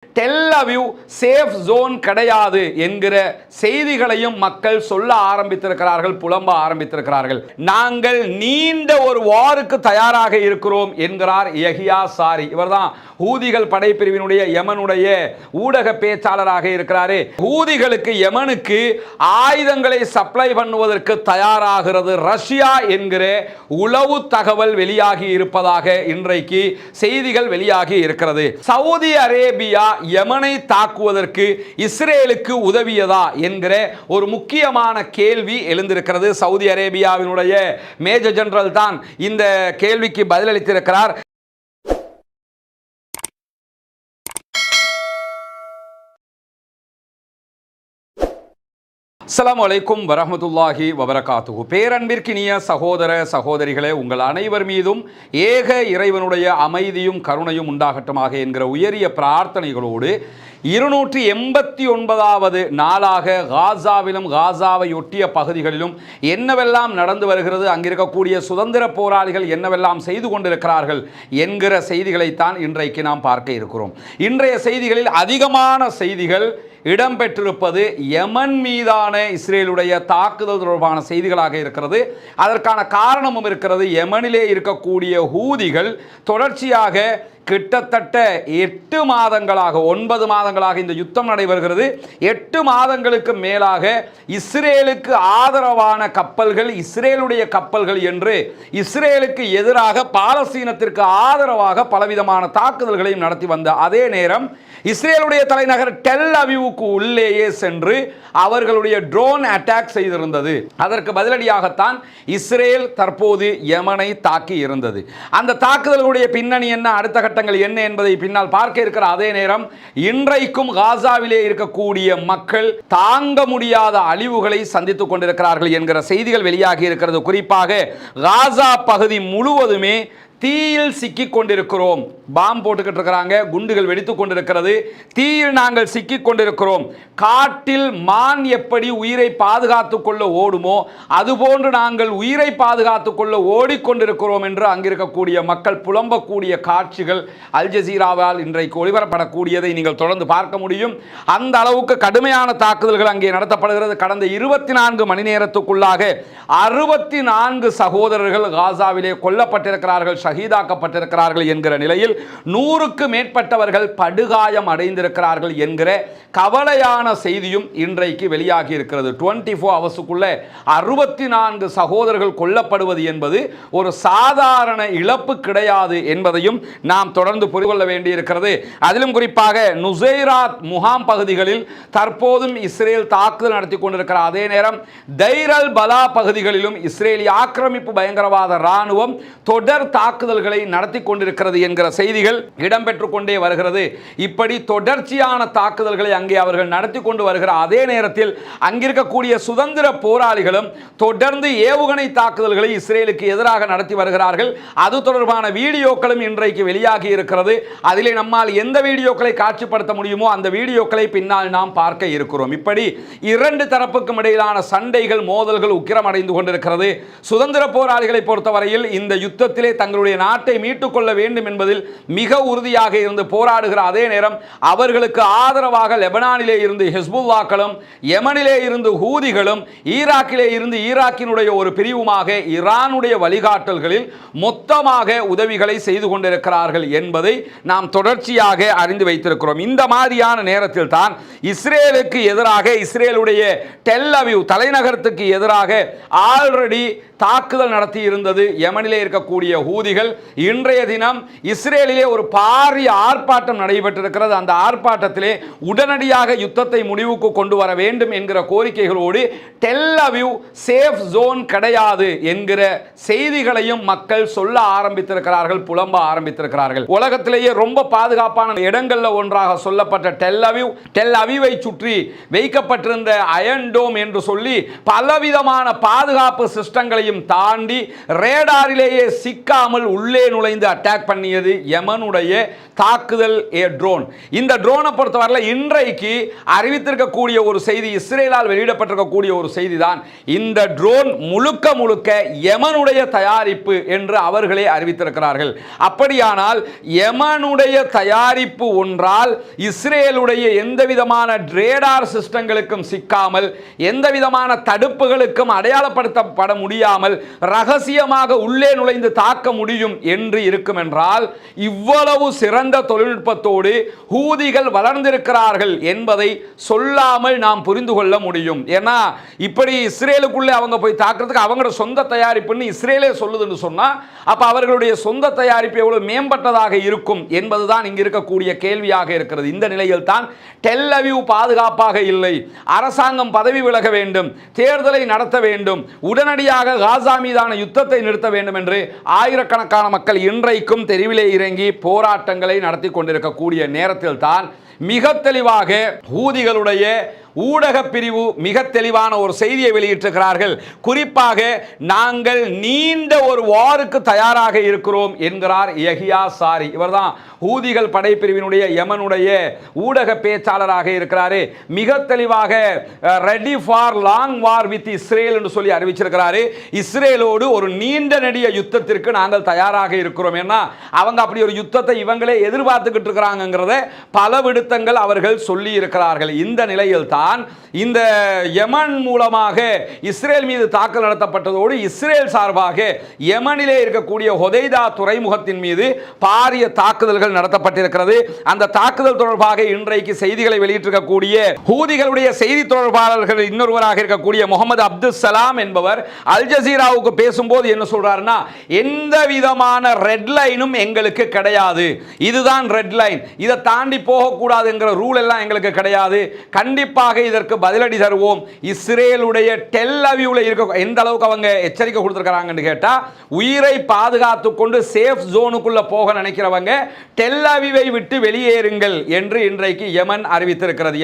Tel Aviv safe zone கிடையாது என்கிற செய்திகளையும் மக்கள் சொல்ல ஆரம்பித்திருக்கிறார்கள், புலம்ப ஆரம்பித்திருக்கிறார்கள். நாங்கள் நீண்ட ஒரு வாருக்கு தயாராக இருக்கிறோம் என்கிறார் யஹ்யா சாரி. இவர்தான் ஹூதிகள் படைப்பிரிவினுடைய யமனுடைய ஊடக பேச்சாளராக இருக்கிறாரு. ஹூதிகளுக்கு யமனுக்கு ஆயுதங்களை சப்ளை பண்ணுவதற்கு தயாராகிறது ரஷ்யா என்கிற உளவு தகவல் வெளியாகி இருப்பதாக இன்றைக்கு செய்திகள் வெளியாகி இருக்கிறது. சவுதி அரேபியா யமனை தாக்குவதற்கு இஸ்ரேலுக்கு உதவியதா என்கிற ஒரு முக்கியமான கேள்வி எழுந்திருக்கிறது. சவுதி அரேபியாவினுடைய மேஜர் ஜெனரல் தான் இந்த கேள்விக்கு பதிலளித்திருக்கிறார். அஸ்ஸலாமு அலைக்கும் வரஹ்மத்துல்லாஹி வபரகாத்துஹு. பேரன்பிற்கினிய சகோதர சகோதரிகளே, உங்கள் அனைவர் மீதும் ஏக இறைவனுடைய அமைதியும் கருணையும் உண்டாகட்டுமாக என்கிற உயரிய பிரார்த்தனைகளோடு 289வது நாளாக காசாவிலும் காசாவை ஒட்டிய பகுதிகளிலும் என்னவெல்லாம் நடந்து வருகிறது, அங்கிருக்கக்கூடிய சுதந்திர போராளிகள் என்னவெல்லாம் செய்து கொண்டிருக்கிறார்கள் என்கிற செய்திகளைத்தான் இன்றைக்கு நாம் பார்க்க இருக்கிறோம். இன்றைய செய்திகளில் அதிகமான செய்திகள் இடம்பெற்றிருப்பது யமன் மீதான இஸ்ரேலுடைய தாக்குதல் தொடர்பான செய்திகளாக இருக்கிறது. அதற்கான காரணமும் இருக்கிறது. யமனிலே இருக்கக்கூடிய ஹூதிகள் தொடர்ச்சியாக கிட்டத்தட்ட 8 மாதங்களாக 9 மாதங்களாக இந்த யுத்தம் நடைபெறுகிறது. 8 மாதங்களுக்கு மேலாக இஸ்ரேலுக்கு ஆதரவான கப்பல்கள், இஸ்ரேலுடைய கப்பல்கள் என்று இஸ்ரேலுக்கு எதிராக பாலஸ்தீனத்திற்கு ஆதரவாக பலவிதமான தாக்குதல்களையும் நடத்தி வந்த அதே நேரம் இஸ்ரேலுடைய தலைநகர் டெல் அவிவுக்கு உள்ளேயே சென்று அவர்களுடைய ட்ரோன் அட்டாக் செய்திருந்தது. அதற்கு பதிலடியாகத்தான் இஸ்ரேல் தற்போது யமனை தாக்கி இருந்தது. அந்த தாக்குதலுடைய பின்னணி என்ன, அடுத்த கட்டங்கள் என்ன என்பதை பின்னால் பார்க்க இருக்கிற அதே நேரம் இன்றைக்கும் காசாவிலே இருக்கக்கூடிய மக்கள் தாங்க முடியாத அழிவுகளை சந்தித்துக் கொண்டிருக்கிறார்கள் என்கிற செய்திகள் வெளியாகி இருக்கிறது. குறிப்பாக காசா பகுதி முழுவதுமே தீயில் சிக்கிக் கொண்டிருக்கிறோம். பாம்பு போட்டுக்கிட்டு இருக்கிறாங்க, குண்டுகள் வெடித்துக் கொண்டிருக்கிறது. தீயில் நாங்கள் சிக்கிக் கொண்டிருக்கிறோம். காட்டில் மான் எப்படி உயிரை பாதுகாத்துக் கொள்ள ஓடுமோ அதுபோன்று நாங்கள் உயிரை பாதுகாத்துக் கொள்ள ஓடிக்கொண்டிருக்கிறோம் என்று அங்கிருக்கக்கூடிய மக்கள் புலம்பக்கூடிய காட்சிகள் அல் ஜசீராவால் இன்றைக்கு ஒளிபரப்படக்கூடியதை நீங்கள் தொடர்ந்து பார்க்க முடியும். அந்த அளவுக்கு கடுமையான தாக்குதல்கள் அங்கே நடத்தப்படுகிறது. கடந்த 24 மணி நேரத்துக்குள்ளாக 64 சகோதரர்கள் காசாவிலே கொல்லப்பட்டிருக்கிறார்கள், ஷஹீதாக்கப்பட்டிருக்கிறார்கள் என்கிற நிலையில் 100க்கு மேற்பட்டவர்கள் படுகாயம் அடைந்திருக்கிறார்கள் என்கிற கவலையான செய்தியும் இன்றைக்கு வெளியாகி இருக்கிறது. 24 ஹவர்ஸுக்குள்ள 64 சகோதரர்கள் கொல்லப்படுவது என்பது ஒரு சாதாரண இழப்பு கிடையாது என்பதையும் நாம் தொடர்ந்து புரிந்து கொள்ள வேண்டியிருக்கிறது. அதிலும் குறிப்பாக நுசைராத் முகாம் பகுதிகளில் தற்போதும் இஸ்ரேல் தாக்குதல் நடத்தி கொண்டிருக்கிற அதே நேரம் தைர் அல் பலா பகுதிகளிலும் இஸ்ரேலிய ஆக்கிரமிப்பு பயங்கரவாத இராணுவம் தொடர் தாக்குதல்களை நடத்தி கொண்டிருக்கிறது என்கிற செய்திகள் இடம்பெற்றுக் கொண்டே வருகிறது. இப்படி தொடர்ச்சியான தாக்குதல்களை அங்கே அவர்கள் நடத்தி கொண்டு வருகிற அதே நேரத்தில் அங்கிருக்கக்கூடிய சுதந்திர போராளிகளும் தொடர்ந்து ஏவுகணை தாக்குதல்களை இஸ்ரேலுக்கு எதிராக நடத்தி வருகிறார்கள். அது தொடர்பான வீடியோக்களும் இன்றைக்கு வெளியாகி இருக்கிறது. அதிலே நம்மால் எந்த வீடியோக்களை காட்சிப்படுத்த முடியுமோ அந்த வீடியோக்களை பின்னால் நாம் பார்க்க இருக்கிறோம். இப்படி 2 தரப்புக்கும் இடையிலான சண்டைகள், மோதல்கள் உக்கிரமடைந்து கொண்டிருக்கிறது. சுதந்திர போராளிகளை பொறுத்தவரையில் இந்த யுத்தத்திலே தங்களுடைய நாட்டை மீட்டுக் கொள்ள வேண்டும் என்பதில் மிக உறுதியாக இருந்து போராடுகிற அதே நேரம் அவர்களுக்கு ஆதரவாக லெபனானிலே இருந்து ஹிஸ்புல்லாக்களும், யமனிலே இருந்து ஹூதிகளும், ஈராக்கிலே இருந்து ஈராக்கினுடைய ஒரு பிரிவுமாக ஈரானுடைய வழிகாட்டல்களில் மொத்தமாக உதவிகளை செய்து கொண்டிருக்கிறார்கள் என்பதை நாம் தொடர்ச்சியாக அறிந்து வைத்திருக்கிறோம். இந்த மாதிரியான நேரத்தில் தான் இஸ்ரேலுக்கு எதிராக, இஸ்ரேலுடைய டெல் அவிவ் தலைநகரத்துக்கு எதிராக ஆல்ரெடி தாக்குதல் நடத்தி இருந்தது யமனிலே இருக்கக்கூடிய ஹூதிகள். இன்றைய தினம் இஸ்ரேலிலே ஒரு பாரிய ஆர்ப்பாட்டம் நடைபெற்றிருக்கிறது. அந்த ஆர்ப்பாட்டத்திலே உடனடியாக யுத்தத்தை முடிவுக்கு கொண்டு வர வேண்டும் என்கிற கோரிக்கைகளோடு டெல் அவிவ் சேஃப் ஜோன் கிடையாது என்கிற செய்திகளையும் மக்கள் சொல்ல ஆரம்பித்திருக்கிறார்கள், புலம்ப ஆரம்பித்திருக்கிறார்கள். உலகத்திலேயே ரொம்ப பாதுகாப்பான இடங்கள்ல ஒன்றாக சொல்லப்பட்ட டெல் அவிவை சுற்றி வைக்கப்பட்டிருந்த அயன் டோம் என்று சொல்லி பலவிதமான பாதுகாப்பு சிஸ்டங்களையும் தாண்டி ரேடாரிலேயே சிக்காமல் உள்ளே நுழைந்து அட்டாக் பண்ணியது யமனுடைய தாக்குதல் ட்ரோன். இந்த ட்ரோனை பொறுத்தவரை இன்றைக்கு அறிவித்திருக்கக்கூடிய ஒரு செய்தி, இஸ்ரேலால் வெளியிடப்பட்டிருக்கக்கூடிய ஒரு செய்தி தான், இந்த ட்ரோன் முழுக்க முழுக்க யமனுடைய தயாரிப்பு என்று அவர்களே அறிவித்திருக்கிறார்கள். அப்படியானால் யமனுடைய தயாரிப்பு ஒன்றால் இஸ்ரேலுடைய எந்த விதமான ரேடார் சிஸ்டங்களுக்கும் சிக்காமல், எந்த விதமான தடுப்புகளுக்கும் அடையாளப்படுத்தப்பட முடியாமல் ரகசியமாக உள்ளே நுழைந்து தாக்க முடியும் என்று இருக்கும் என்றால், இவ்வளவு சிறந்த தொழில்நுட்பத்தோடு ஹூதிகள் வளர்ந்திருக்கிறார்கள் என்பதை சொல்லாமல் நாம் புரிந்து கொள்ள முடியும். ஏன்னா இப்படி இஸ்ரேலுக்குள்ளே அவங்க போய் தாக்குறதுக்கு அவங்களோட சொந்த தயாரிப்புன்னு இஸ்ரேலே சொல்லுதுன்னு சொன்னா, அப்ப அவர்களுடைய சொந்த தயாரிப்பு எவ்வளவு மேம்பட்டதாக இருக்கும் என்பதுதான் இங்கு இருக்கக்கூடிய கேள்வியாக இருக்கிறது. இந்த நிலையில் தான் டெல் அவீவ் பாதுகாப்பாக இல்லை, அரசாங்கம் பதவி விலக வேண்டும், தேர்தலை நடத்த வேண்டும், உடனடியாக காசா மீதான யுத்தத்தை நிறுத்த வேண்டும் என்று ஆயிரக்கணக்கான மக்கள் இன்றைக்கும் தெருவிலே இறங்கி போராட்டங்களை நடத்தி கொண்டிருக்கக்கூடிய நேரத்தில் தான் மிக தெளிவாக ஹூதிகளுடைய ஊடக பிரிவு மிக தெளிவான ஒரு செய்தியை வெளியிட்டிருக்கிறார்கள். குறிப்பாக நாங்கள் நீண்ட ஒரு வாருக்கு தயாராக இருக்கிறோம் என்கிறார் யஹியா சாரி. இவர்தான் ஹூதிகள் படைப்பிரிவினுடைய யமனுடைய ஊடக பேச்சாளராக இருக்கிறாரு. மிக தெளிவாக ready for long war with Israel என்று சொல்லி அறிவிச்சிருக்கிறாரு. இஸ்ரேலோடு ஒரு நீண்ட நெடிய யுத்தத்திற்கு நாங்கள் தயாராக இருக்கிறோம். ஏன்னா அவங்க அப்படி ஒரு யுத்தத்தை இவங்களே எதிர்பார்த்துக்கிட்டு இருக்கிறாங்கிறத பல விடுத்தங்கள் அவர்கள் சொல்லி இருக்கிறார்கள். இந்த நிலையில் தான் இந்த யமன் மூலமாக இஸ்ரேல் மீது தாக்குதல் நடத்தப்பட்டதோடு இஸ்ரேல் சார்பாக யமனிலே இருக்கக்கூடிய ஹொதைதா துறைமுகத்தின் மீது பாரிய தாக்குதல்கள் நடத்தப்பட்டிருக்கிறது. அந்த தாக்குதல் தொடர்பாக இன்றைக்கு செய்திகளை வெளியிட்டிருக்கக்கூடிய ஹூதிகளுடைய செய்தி தொடர்பாளர்கள் இன்னொருவராக இருக்கக்கூடிய முகமது அப்துல் சலாம் என்பவர் அல் ஜசீராவுக்கு பேசும்போது என்ன சொல்றாருன்னா, எந்த விதமான ரெட் லைனும் எங்களுக்கு கிடையாது, இதுதான் ரெட் லைன், இதை தாண்டி போகக்கூடாதுங்கிற ரூல் எல்லாம் எங்களுக்கு கிடையாது, கண்டிப்பாக இதற்கு பதிலடி தருவோம். இஸ்ரேலுடைய டெல் அவீவ்ல இருக்க எந்த அளவுக்கு அவங்க எச்சரிக்கை கொடுத்திருக்காங்கன்னு கேட்டா, உயிரை பாதுகாத்துக் கொண்டு சேஃப் ஜோனுக்குள்ள போக நினைக்கிறவங்க டெல் அவீவை விட்டு வெளியேறுங்கள் என்று இன்றைக்கு யமன் அறிவித்திருக்கிறது.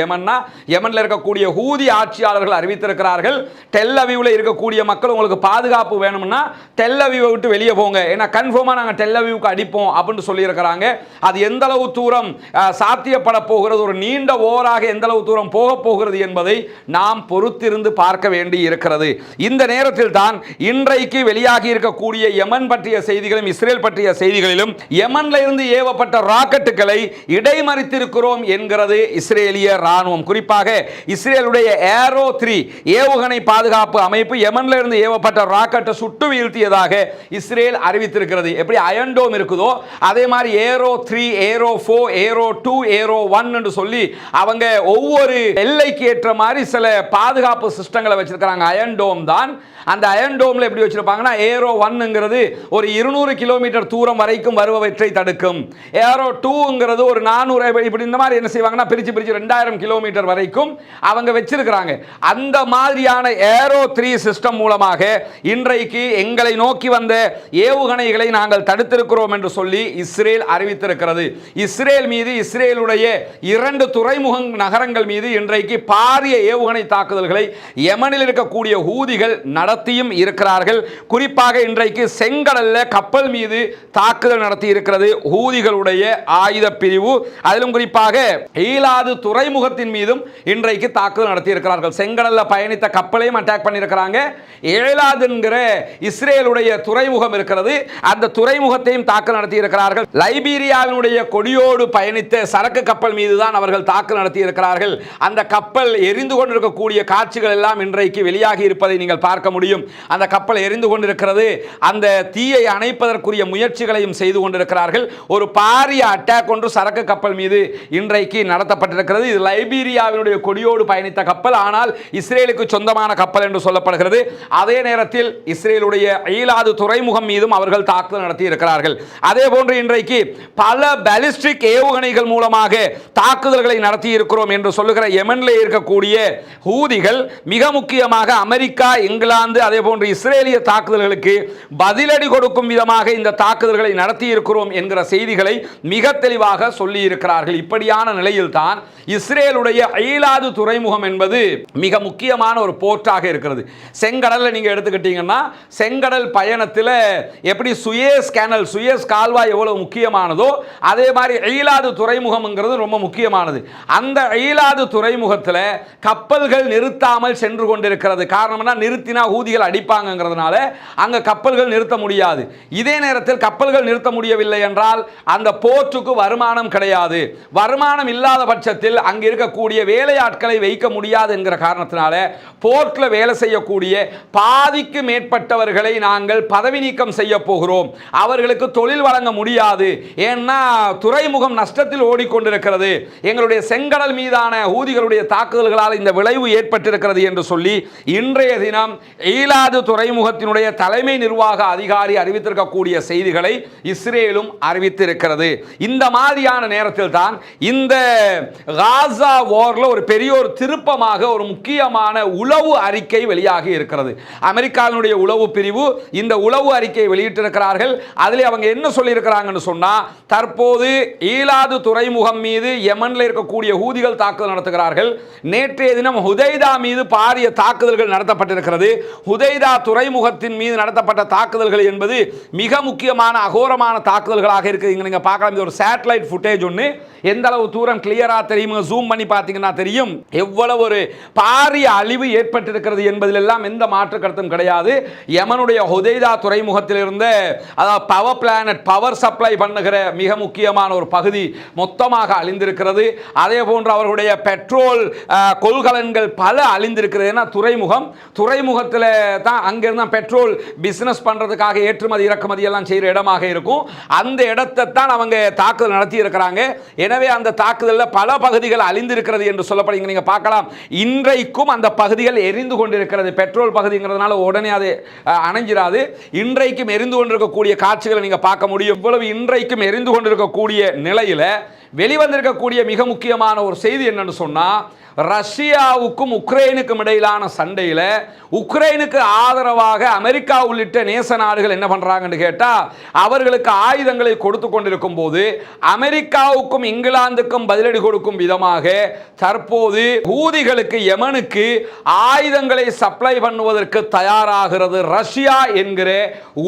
யமன்ல இருக்கக்கூடிய ஹூதி ஆட்சியாளர்கள் அறிவித்திருக்கிறார்கள், டெல் அவீவ்ல இருக்கக்கூடிய மக்கள் உங்களுக்கு பாதுகாப்பு வேணும்னா டெல் அவீவை விட்டு வெளியே போங்க, ஏன்னா கன்ஃபார்மா நாங்க டெல் அவீவுக்கு அடிப்போம் அப்படின்னு சொல்லி இருக்கிறாங்க. அது எந்த அளவு தூரம் சாத்தியப்பட போகிறது, ஒரு நீண்ட ஓராக எந்த அளவு தூரம் போக போகிறது என்பதை நாம் பொறுத்திருந்து பார்க்க வேண்டி இருக்கிறது. இந்த நேரத்தில் தான் இன்றைக்கு வெளியாகி இருக்கக்கூடிய யமன் பற்றிய செய்திகளும் இஸ்ரேல் பற்றிய செய்திகளிலும் யமன்ல இருந்து ஏவப்பட்ட ராக்கெட்டுகளை இடைமறித்திருக்கிறோம் என்கிறது இஸ்ரேலிய ராணுவம். குறிப்பாக இஸ்ரேலுடைய ஏரோ 3 ஏவுகணை பாதுகாப்பு அமைப்பு யமன்ல இருந்து ஏவப்பட்ட ராக்கெட்டை சுட்டு வீழ்த்தியதாக இஸ்ரேல் அறிவித்திருக்கிறது. எப்படி அயன் டோம் இருக்குதோ அதே மாதிரி ஏரோ 3, ஏரோ 4, ஏரோ 2, ஏரோ 1 என்று சொல்லி அவங்க ஒவ்வொரு எல்லைக்கு ஏற்ற மாதிரி சில பாதுகாப்பு சிஸ்டங்களை வச்சிருக்காங்க. அயன் டோம் தான். அந்த அயன் டோம்ல எப்படி வச்சிருப்பாங்கன்னா, ஏரோ 1ங்கிறது ஒரு 200 கிலோமீட்டர் தூரம் வரைக்கும் வருவவற்றை தடுக்கும். ஏரோ 2ங்கிறது ஒரு 400 இப்படி இந்த மாதிரி என்ன செய்வாங்கன்னா பிரிச்சு 2000 கிலோமீட்டர் வரைக்கும் அவங்க வச்சிருக்கிறாங்க. அந்த மாதிரியான ஏரோ 3 சிஸ்டம் மூலமாக இன்றைக்கு எங்களை நோக்கி வந்த ஏவுகணைகளை நாங்கள் தடுத்திருக்கிறோம் என்று சொல்லி இஸ்ரேல் அறிவித்திருக்கிறது. இஸ்ரேல் மீது இஸ்ரேலுடைய 2 துறைமுக நகரங்கள் மீது இன்றைக்கு பாரிய ஏவுகணை தாக்குதல்களை யமனில் இருக்கக்கூடிய ஹூதிகள் நடத்தியும் இருக்கிறார்கள். குறிப்பாக இன்றைக்கு செங்கடல்ல கப்பல் மீது தாக்குதல் நடத்தி இருக்கிறது ஹூதிகளுடைய ஆயுத பிரிவு. அதிலும் குறிப்பாக ஈலாது துறைமுகத்தின் மீதும் இன்றைக்கு தாக்குதல் நடத்தி இருக்கிறார்கள். செங்கடல்ல பயணித்த கப்பலையும் அட்டாக் பண்ணியிருக்கிறாங்க. ஏலாதுங்கிற இஸ்ரேலுடைய துறைமுகம் இருக்கிறது, அந்த துறைமுகத்தையும் தாக்குதல் நடத்தி இருக்கிறார்கள். லைபீரியாவினுடைய கொடியோடு பயணித்த சரக்கு கப்பல் மீது தான் அவர்கள் தாக்குதல் நடத்தி இருக்கிறார்கள். அந்த கப்பல் எரிந்து கொண்டிருக்கக்கூடிய காட்சிகள் எல்லாம் இன்றைக்கு வெளியாகி இருப்பதை நீங்கள் பார்க்க முடியும். அந்த கப்பல் எரிந்து கொண்டிருக்கிறது. அந்த தீயை அணைப்பதற்குரிய முயற்சிகளையும் செய்து கொண்டிருக்கிறார்கள். ஒரு பாரிய அட்டாக் ஒன்று சரக்கு கப்பல் மீது இன்றைக்கு நடத்தப்பட்டிருக்கிறது. இது லைபீரியாவினுடைய கொடியோடு பயணித்த கப்பல், ஆனால் இஸ்ரேலுக்கு சொந்தமான கப்பல் என்று சொல்லப்படுகிறது. அதே நேரத்தில் இஸ்ரேலுடைய ஈலாது துறைமுகம் மீதும் அவர்கள் தாக்குதல் நடத்தி இருக்கிறார்கள். அதே போன்று இன்றைக்கு பல பாலிஸ்டிக் ஏவுகணைகள் மூலமாக தாக்குதல்களை நடத்தி இருக்கிறோம் என்று சொல்லுகிற யமனில் யெமனிலே இருக்கக்கூடிய ஹூதிகள் மிக முக்கியமாக அமெரிக்கா, இங்கிலாந்து அதே போன்று இஸ்ரேலிய தாக்குதல்களுக்கு பதிலடி கொடுக்கும் விதமாக இந்த தாக்குதல்களை நடத்தி இருக்கிறோம் என்கிற செய்திகளை மிக தெளிவாக சொல்லி இருக்கிறார்கள். இப்படியான நிலையில் தான் இஸ்ரேலுடைய ஈலாது துறைமுகம் என்பது மிக முக்கியமான ஒரு போர்ட்டாக இருக்கிறது. செங்கடல்ல நீங்க எடுத்துக்கிட்டீங்கன்னா செங்கடல் பயணத்தில் எப்படி சுயேஸ் கேனல், சுயேஸ் கால்வாய் எவ்வளவு முக்கியமானதோ அதே மாதிரி ஈலாது துறைமுகம்ங்கிறது ரொம்ப முக்கியமானது. அந்த ஈலாது துறைமுகத்தில் கப்பல்கள் நிறுத்தாமல் சென்று கொண்டிருக்கிறது. காரணம்னா நிறுத்தினா ஹூதிகள் அடிப்பாங்கிறதுனால அங்க கப்பல்கள் நிறுத்த முடியாது. இதே நேரத்தில் கப்பல்கள் நிறுத்த முடியவில்லை என்றால் அந்த போர்ட்டுக்கு வருமானம் கிடையாது. வருமானம் இல்லாத பட்சத்தில் அங்க இருக்கக்கூடிய வேலையாட்களை வைக்க முடியாது என்கிற காரணத்தினால போர்ட்ல வேலை செய்யக்கூடிய பாதிக்கு மேற்பட்டவர்களை நாங்கள் பதவி நீக்கம் செய்ய போகிறோம். அவர்களுக்கு தொழில் வழங்க முடியாது. ஏன்னா துறைமுகம் நஷ்டத்தில் ஓடிக்கொண்டிருக்கிறது. எங்களுடைய செங்கடல் மீதான ஹூதிகளுடைய தாக்குதல்களால் இந்த விளைவு ஏற்பட்டிருக்கிறது என்று சொல்லி இன்றைய தினம் ஈலாது துறைமுகத்தினுடைய தலைமை நிர்வாக அதிகாரி அறிவித்திருக்கக்கூடிய செய்திகளை இஸ்ரேலும் அறிவித்திருக்கிறது. இந்த மாதிரியான நேரத்தில் தான் இந்த காசா வார்ல ஒரு பெரிய ஒரு திருப்பமாக ஒரு முக்கியமான உளவு அறிக்கை வெளியாகி இருக்கிறது. அமெரிக்காவினுடைய உளவு பிரிவு இந்த உளவு அறிக்கையை வெளியிட்டிருக்கிறார்கள். அதில் அவங்க என்ன சொல்லி இருக்கிறாங்கன்னு சொன்னா, தற்போது ஈலாது துறைமுகம் மீது யெமனில் இருக்கக்கூடிய ஹூதிகள் தாக்குதல் நடத்துகிறார்கள். நேற்றைய தினம் ஹுதைதா மீது பாரிய தாக்குதல்கள் நடத்தப்பட்டிருக்கிறது. ஹுதைதா துறைமுகத்தின் மீது நடத்தப்பட்ட தாக்குதல்கள் என்பது மிக முக்கியமான அகோரமான தாக்குதல்களாக இருக்குது. இங்க நீங்க பார்க்கலாம், இது ஒரு சேட்டலைட் ஃபுட்டேஜ் ஒன்று. எந்த அளவு தூரம் கிளியரா தெரியும், ஜூம் பண்ணி பார்த்தீங்கன்னா தெரியும் எவ்வளவு ஒரு பாரிய அழிவு ஏற்பட்டிருக்கிறது என்பதில் எல்லாம் எந்த மாற்று கருத்தும் கிடையாது. யெமனுடைய ஹுதைதா துறைமுகத்தில் இருந்த பவர் பிளானட், பவர் சப்ளை பண்ணுகிற மிக முக்கியமான ஒரு பகுதி மொத்தமாக அழிந்திருக்கிறது. அதே போன்று அவர்களுடைய பெட்ரோல் கொள்கலன்கள் பல அழிந்திருக்கிறது. ஏன்னா துறைமுகத்தில் தான் அங்கிருந்து பெட்ரோல் பிசினஸ் பண்றதுக்காக ஏற்றுமதி இறக்குமதி எல்லாம் செய்கிற இடமாக இருக்கும். அந்த இடத்தை தான் அவங்க தாக்குதல் நடத்தி இருக்கிறாங்க. எனவே அந்த தாக்குதலில் பல பகுதிகள் அழிந்திருக்கிறது என்று சொல்லப்படுங்க. நீங்க பார்க்கலாம், இன்றைக்கும் அந்த பகுதிகள் எரிந்து கொண்டிருக்கிறது. பெட்ரோல் பகுதிங்கிறதுனால உடனே அது அணைஞ்சிராது. இன்றைக்கும் எரிந்து கொண்டிருக்கக்கூடிய காட்சிகளை நீங்க பார்க்க முடியும். இவ்வளவு இன்றைக்கும் எரிந்து கொண்டிருக்கக்கூடிய நிலையில வெளிவந்திருக்கக்கூடிய மிக முக்கியமான ஒரு செய்தி என்னன்னு சொன்னா, ரஷ்யாவுக்கும் உக்ரைனுக்கும் இடையிலான சண்டையில் உக்ரைனுக்கு ஆதரவாக அமெரிக்கா உள்ளிட்ட நேச நாடுகள் என்ன பண்றாங்கன்னு கேட்டா, அவர்களுக்கு ஆயுதங்களை கொடுத்து கொண்டிருக்கும் போது அமெரிக்காவுக்கும் இங்கிலாந்துக்கும் பதிலடி கொடுக்கும் விதமாக தற்போது ஹூதிகளுக்கு, யெமனுக்கு ஆயுதங்களை சப்ளை பண்ணுவதற்கு தயாராகிறது ரஷ்யா என்கிற